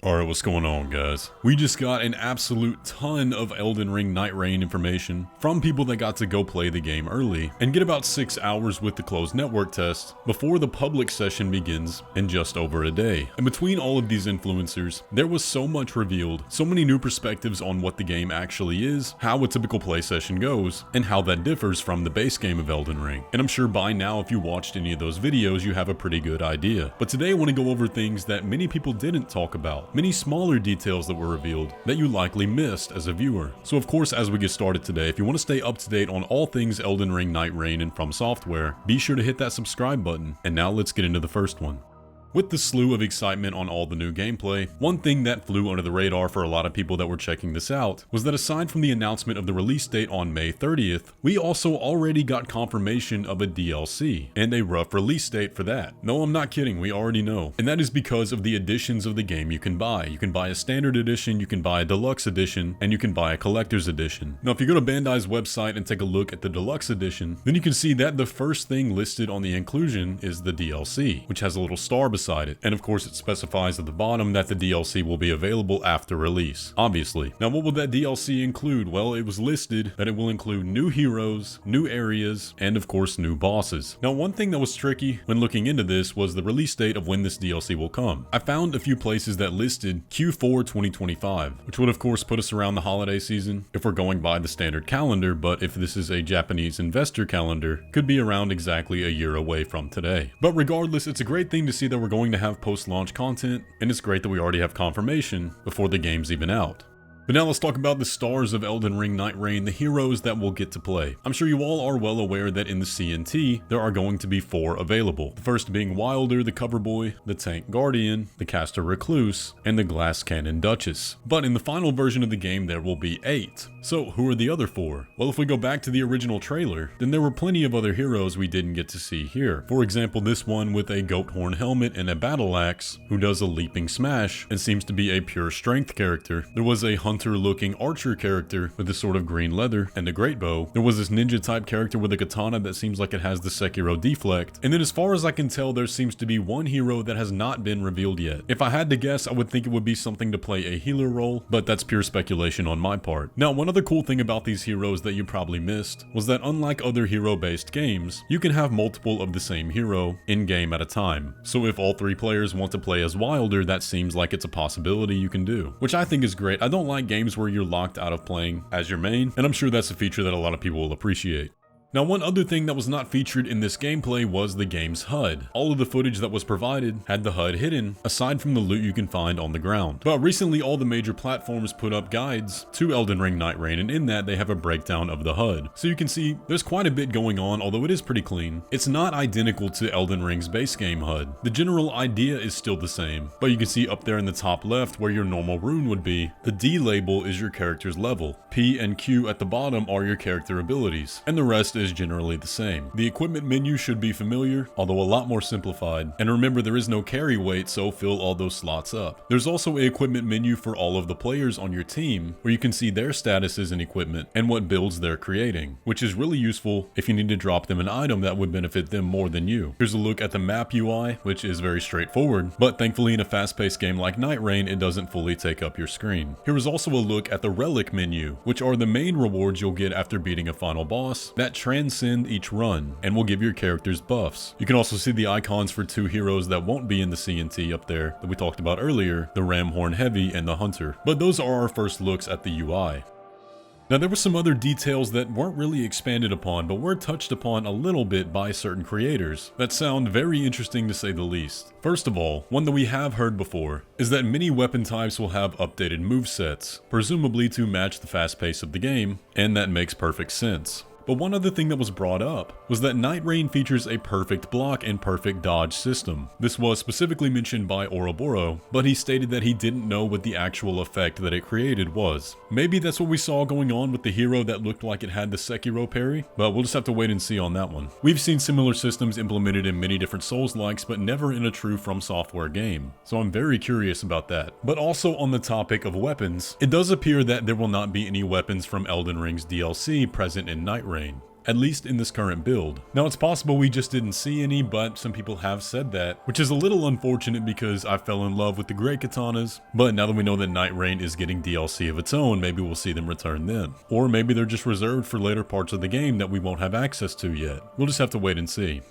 Alright, what's going on, guys? We just got an absolute ton of Elden Ring Nightreign information from people that got to go play the game early and get about 6 hours with the closed network test before the public session begins in just over a day. And between all of these influencers, there was so much revealed, so many new perspectives on what the game actually is, how a typical play session goes, and how that differs from the base game of Elden Ring. And I'm sure by now, if you watched any of those videos, you have a pretty good idea. But today I want to go over things that many people didn't talk about. Many smaller details that were revealed that you likely missed as a viewer. So of course, as we get started today, if you want to stay up to date on all things Elden Ring, Nightreign, and Fromsoftware, be sure to hit that subscribe button. And now let's get into the first one. With the slew of excitement on all the new gameplay, one thing that flew under the radar for a lot of people that were checking this out was that aside from the announcement of the release date on May 30th, we also already got confirmation of a DLC, and a rough release date for that. No, I'm not kidding, we already know. And that is because of the editions of the game you can buy. You can buy a standard edition, you can buy a deluxe edition, and you can buy a collector's edition. Now, if you go to Bandai's website and take a look at the deluxe edition, then you can see that the first thing listed on the inclusion is the DLC, which has a little star beside it. And of course, it specifies at the bottom that the DLC will be available after release, obviously. Now, what will that DLC include? Well, it was listed that it will include new heroes, new areas, and of course, new bosses. Now, one thing that was tricky when looking into this was the release date of when this DLC will come. I found a few places that listed Q4 2025, which would of course put us around the holiday season if we're going by the standard calendar, but if this is a Japanese investor calendar, could be around exactly a year away from today. But regardless, it's a great thing to see that we're going to have post-launch content, and it's great that we already have confirmation before the game's even out. But now let's talk about the stars of Elden Ring Nightreign, the heroes that we'll get to play. I'm sure you all are well aware that in the CNT, there are going to be 4 available. The first being Wilder, the cover boy, the tank guardian, the caster recluse, and the glass cannon duchess. But in the final version of the game, there will be 8. So who are the other 4? Well, if we go back to the original trailer, then there were plenty of other heroes we didn't get to see here. For example, this one with a goat horn helmet and a battle axe, who does a leaping smash and seems to be a pure strength character. There was a hunter-looking archer character with this sort of green leather and a great bow. There was this ninja-type character with a katana that seems like it has the Sekiro deflect. And then as far as I can tell, there seems to be one hero that has not been revealed yet. If I had to guess, I would think it would be something to play a healer role, but that's pure speculation on my part. Now, one other cool thing about these heroes that you probably missed was that unlike other hero-based games, you can have multiple of the same hero in-game at a time. So if all 3 players want to play as Wilder, that seems like it's a possibility you can do, which I think is great. I don't like games where you're locked out of playing as your main, and I'm sure that's a feature that a lot of people will appreciate. Now, one other thing that was not featured in this gameplay was the game's HUD. All of the footage that was provided had the HUD hidden, aside from the loot you can find on the ground. But recently, all the major platforms put up guides to Elden Ring Nightreign, and in that, they have a breakdown of the HUD. So you can see there's quite a bit going on, although it is pretty clean. It's not identical to Elden Ring's base game HUD. The general idea is still the same, but you can see up there in the top left where your normal rune would be, the D label is your character's level. P and Q at the bottom are your character abilities, and the rest is generally the same. The equipment menu should be familiar, although a lot more simplified. And remember, there is no carry weight, so fill all those slots up. There's also an equipment menu for all of the players on your team, where you can see their statuses and equipment and what builds they're creating, which is really useful if you need to drop them an item that would benefit them more than you. Here's a look at the map UI, which is very straightforward, but thankfully in a fast-paced game like Nightreign, it doesn't fully take up your screen. Here is also a look at the relic menu, which are the main rewards you'll get after beating a final boss that transcend each run and will give your characters buffs. You can also see the icons for 2 heroes that won't be in the CNT up there that we talked about earlier, the Ramhorn Heavy and the Hunter. But those are our first looks at the UI. Now, there were some other details that weren't really expanded upon, but were touched upon a little bit by certain creators that sound very interesting to say the least. First of all, one that we have heard before is that many weapon types will have updated movesets, presumably to match the fast pace of the game, and that makes perfect sense. But one other thing that was brought up was that Nightreign features a perfect block and perfect dodge system. This was specifically mentioned by Ouroboros, but he stated that he didn't know what the actual effect that it created was. Maybe that's what we saw going on with the hero that looked like it had the Sekiro parry, but we'll just have to wait and see on that one. We've seen similar systems implemented in many different Souls-likes, but never in a true Fromsoftware game, so I'm very curious about that. But also on the topic of weapons, it does appear that there will not be any weapons from Elden Ring's DLC present in Nightreign. at least in this current build. Now it's possible we just didn't see any, but some people have said that, which is a little unfortunate because I fell in love with the great katanas, but now that we know that Nightreign is getting DLC of its own, maybe we'll see them return then. Or maybe they're just reserved for later parts of the game that we won't have access to yet. We'll just have to wait and see.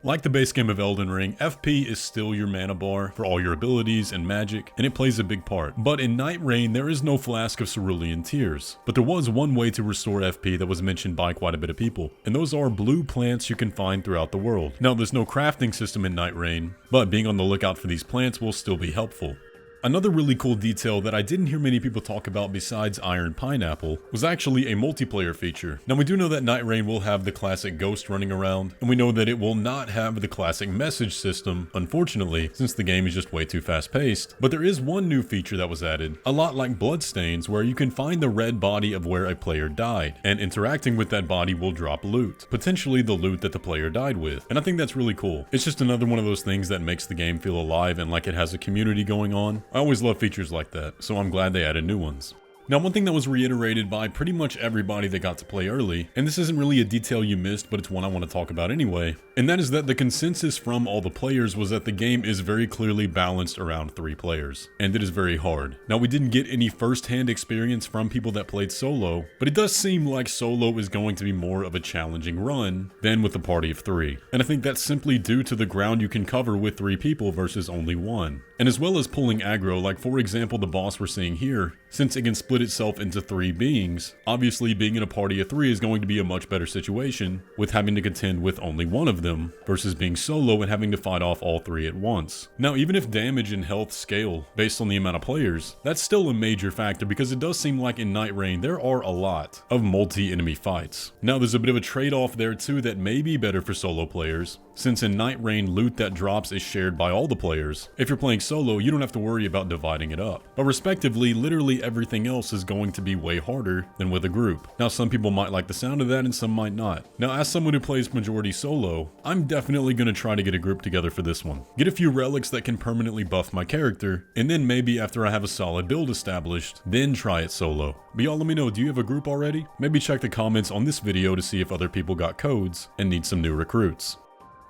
Like the base game of Elden Ring, FP is still your mana bar for all your abilities and magic, and it plays a big part. But in Nightreign, there is no flask of cerulean tears. But there was one way to restore FP that was mentioned by quite a bit of people, and those are blue plants you can find throughout the world. Now, there's no crafting system in Nightreign, but being on the lookout for these plants will still be helpful. Another really cool detail that I didn't hear many people talk about besides Iron Pineapple was actually a multiplayer feature. Now we do know that Nightreign will have the classic ghost running around, and we know that it will not have the classic message system, unfortunately, since the game is just way too fast paced. But there is one new feature that was added, a lot like Bloodstains, where you can find the red body of where a player died, and interacting with that body will drop loot, potentially the loot that the player died with. And I think that's really cool. It's just another one of those things that makes the game feel alive and like it has a community going on. I always love features like that, so I'm glad they added new ones. Now, one thing that was reiterated by pretty much everybody that got to play early, and this isn't really a detail you missed, but it's one I want to talk about anyway, and that is that the consensus from all the players was that the game is very clearly balanced around 3 players, and it is very hard. Now, we didn't get any first-hand experience from people that played solo, but it does seem like solo is going to be more of a challenging run than with a party of 3. And I think that's simply due to the ground you can cover with 3 people versus only 1. And as well as pulling aggro, like for example the boss we're seeing here, since it can split itself into 3 beings, obviously being in a party of 3 is going to be a much better situation with having to contend with only one of them versus being solo and having to fight off all 3 at once. Now, even if damage and health scale based on the amount of players, that's still a major factor because it does seem like in Nightreign there are a lot of multi-enemy fights. Now, there's a bit of a trade-off there too that may be better for solo players, since in Nightreign loot that drops is shared by all the players. If you're playing solo, you don't have to worry about dividing it up. But respectively, literally everything else is going to be way harder than with a group. Now, some people might like the sound of that and some might not. Now, as someone who plays majority solo, I'm definitely going to try to get a group together for this one. Get a few relics that can permanently buff my character, and then maybe after I have a solid build established, then try it solo. But y'all let me know, do you have a group already? Maybe check the comments on this video to see if other people got codes and need some new recruits.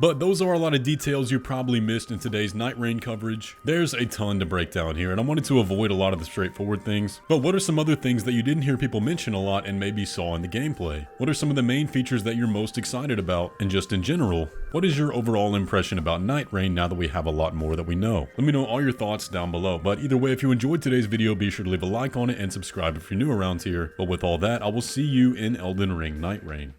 But those are a lot of details you probably missed in today's Nightreign coverage. There's a ton to break down here, and I wanted to avoid a lot of the straightforward things. But what are some other things that you didn't hear people mention a lot and maybe saw in the gameplay? What are some of the main features that you're most excited about? And just in general, what is your overall impression about Nightreign now that we have a lot more that we know? Let me know all your thoughts down below. But either way, if you enjoyed today's video, be sure to leave a like on it and subscribe if you're new around here. But with all that, I will see you in Elden Ring Nightreign.